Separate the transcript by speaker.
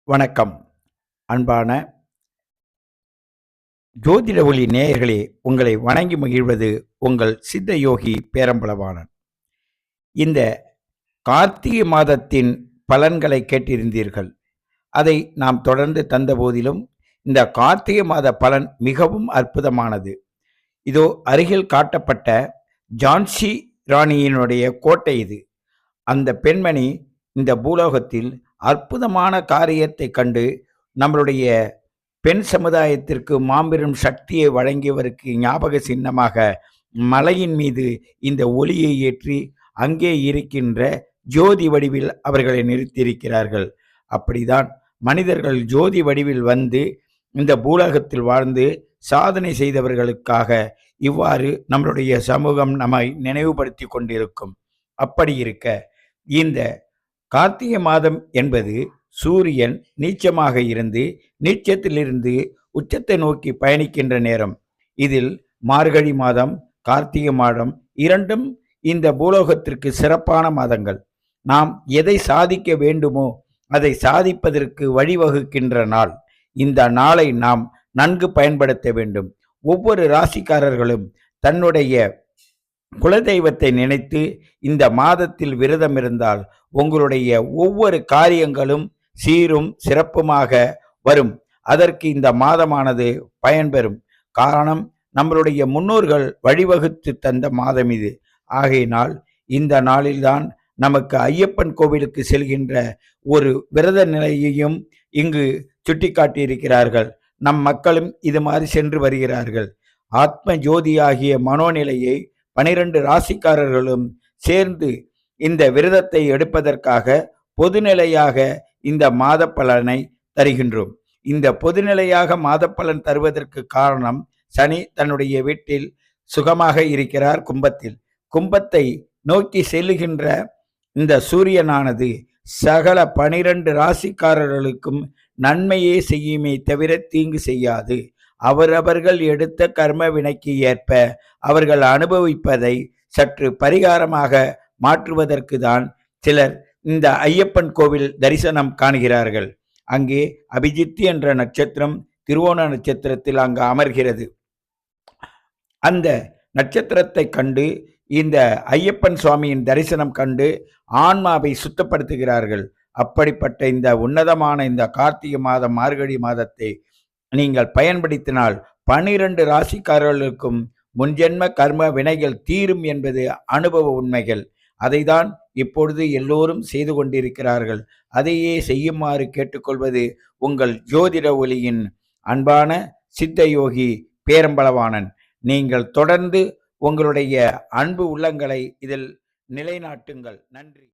Speaker 1: வணக்கம். அன்பான ஜோதிட ஒளி நேயர்களே, உங்களை வணங்கி மகிழ்வது உங்கள் சித்த யோகி பேரம்பளவாணன். இந்த கார்த்திகை மாதத்தின் பலன்களை கேட்டிருந்தீர்கள். அதை நாம் தொடர்ந்து தந்த போதிலும் இந்த கார்த்திகை மாத பலன் மிகவும் அற்புதமானது. இதோ அருகில் காட்டப்பட்ட ஜான்சி ராணியினுடைய கோட்டை இது. அந்த பெண்மணி இந்த பூலோகத்தில் அற்புதமான காரியத்தை கண்டு நம்மளுடைய பெண் சமுதாயத்திற்கு மாபெரும் சக்தியை வழங்கியவருக்கு ஞாபக சின்னமாக மலையின் மீது இந்த ஒளியை ஏற்றி அங்கே இருக்கின்ற ஜோதி வடிவில் அவர்களை நிறுத்தியிருக்கிறார்கள். அப்படிதான் மனிதர்கள் ஜோதி வடிவில் வந்து இந்த பூலோகத்தில் வாழ்ந்து சாதனை செய்தவர்களுக்காக இவ்வாறு நம்மளுடைய சமூகம் நம்மை நினைவுபடுத்தி கொண்டிருக்கும். அப்படி இருக்க இந்த கார்த்திகை மாதம் என்பது சூரியன் நீச்சமாக இருந்து நீச்சத்திலிருந்து உச்சத்தை நோக்கி பயணிக்கின்ற நேரம். இதில் மார்கழி மாதம், கார்த்திகை மாதம் இரண்டும் இந்த பூலோகத்திற்கு சிறப்பான மாதங்கள். நாம் எதை சாதிக்க வேண்டுமோ அதை சாதிப்பதற்கு வழிவகுக்கின்ற நாள். இந்த நாளை நாம் நன்கு பயன்படுத்த வேண்டும். ஒவ்வொரு ராசிக்காரர்களும் தன்னுடைய குலதெய்வத்தை நினைத்து இந்த மாதத்தில் விரதம் இருந்தால் உங்களுடைய ஒவ்வொரு காரியங்களும் சீரும் சிறப்புமாக வரும். அதற்கு இந்த மாதமானது பயன்பெறும். காரணம், நம்மளுடைய முன்னோர்கள் வழிவகுத்து தந்த மாதம் இது. ஆகையினால் இந்த நாளில்தான் நமக்கு ஐயப்பன் கோவிலுக்கு செல்கின்ற ஒரு விரத நிலையையும் இங்கு சுட்டிக்காட்டியிருக்கிறார்கள். நம் மக்களும் இது மாதிரி சென்று வருகிறார்கள். ஆத்ம ஜோதியாகிய மனோநிலையை 12 ராசிக்காரர்களும் சேர்ந்து இந்த விரதத்தை எடுப்பதற்காக பொதுநிலையாக இந்த மாத பலனை தருகின்றோம். இந்த பொதுநிலையாக மாத பலன் தருவதற்கு காரணம், சனி தன்னுடைய வீட்டில் சுகமாக இருக்கிறார் கும்பத்தில். கும்பத்தை நோக்கி செல்லுகின்ற இந்த சூரியனானது சகல 12 ராசிக்காரர்களுக்கும் நன்மையே செய்யுமே தவிர தீங்கு செய்யாது. அவரவர்கள் எடுத்த கர்ம வினைக்கு ஏற்ப அவர்கள் அனுபவிப்பதை சற்று பரிகாரமாக மாற்றுவதற்கு தான் சிலர் இந்த ஐயப்பன் கோவில் தரிசனம் காணுகிறார்கள். அங்கே அபிஜித்து என்ற நட்சத்திரம் திருவோண நட்சத்திரத்தில் அங்கு அமர்கிறது. அந்த நட்சத்திரத்தை கண்டு இந்த ஐயப்பன் சுவாமியின் தரிசனம் கண்டு ஆன்மாவை சுத்தப்படுத்துகிறார்கள். அப்படிப்பட்ட இந்த உன்னதமான இந்த கார்த்திகை மாதம், மார்கழி மாதத்தை நீங்கள் பயன்படுத்தினால் 12 ராசிக்காரர்களுக்கும் முன்ஜென்ம கர்ம வினைகள் தீரும் என்பது அனுபவ உண்மைகள். அதைதான் இப்பொழுது எல்லோரும் செய்து கொண்டிருக்கிறார்கள். அதையே செய்யுமாறு கேட்டுக்கொள்வது உங்கள் ஜோதிட ஒளியின் அன்பான சித்த யோகி பேரம்பளவாணன். நீங்கள் தொடர்ந்து உங்களுடைய அன்பு உள்ளங்களை இதில் நிலைநாட்டுங்கள். நன்றி.